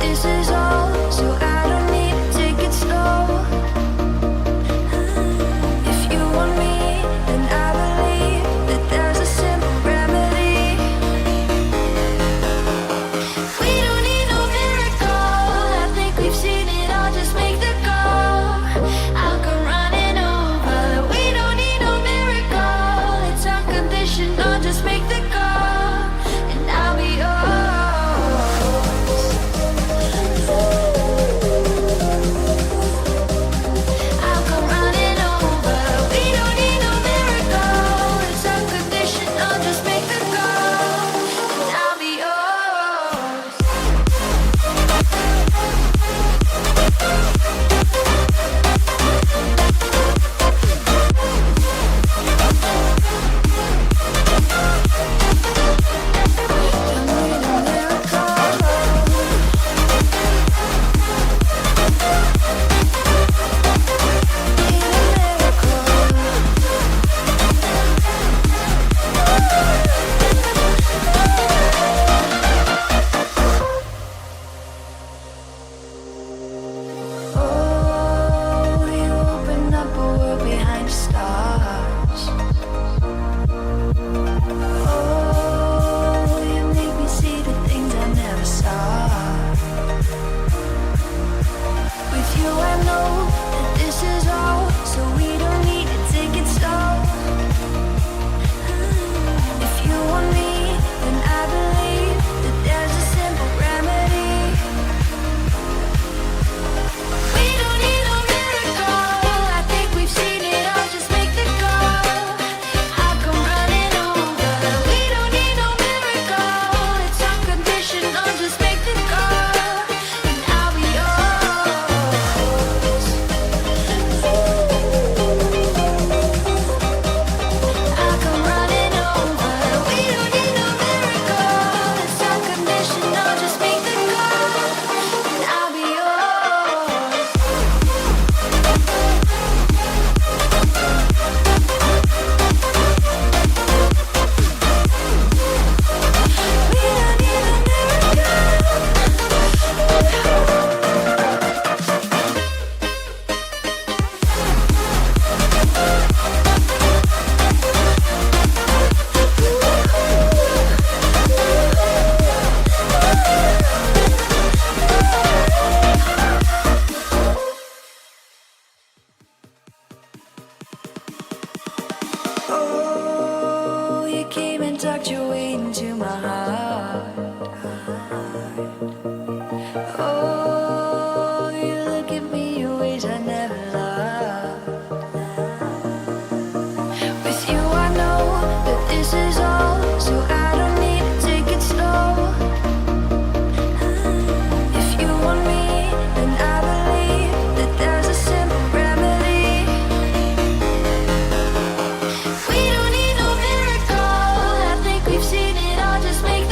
this is all, so I don't need to take it slow. If you want me, then I believe that there's a simple remedy. We don't need no miracle, I think we've seen it all, just make the call. I'll come running over. We don't need no miracle, it's unconditional, just make the call, and I'll be yours. I'll come running over. We don't need no miracle, it's unconditional, just make the call, and I'll be yours. Don't need a miracle. Need a miracle. Oh, you open up a world behind the stars. Oh, you make me see the things I never saw. With you I know that this is all, so we don't need to take it slow. If you want me, then I believe that there's a simple remedy. We don't need no miracle, I think we've seen it all, just make the call. I'll come running over. We don't need no miracle, it's unconditional, just make the call, and I'll be yours. I'll come running over. We don't need no miracle, it's unconditional, just make the call, and I'll be yours. We don't need a Oh, you came and tucked your way into my heart. Oh, you look at me in ways I never loved. With you I know that this is all, so I don't need to take it slow. If you want me, then I believe that there's a simple remedy. We don't need no miracle, I think we've seen it all, just make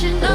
should know.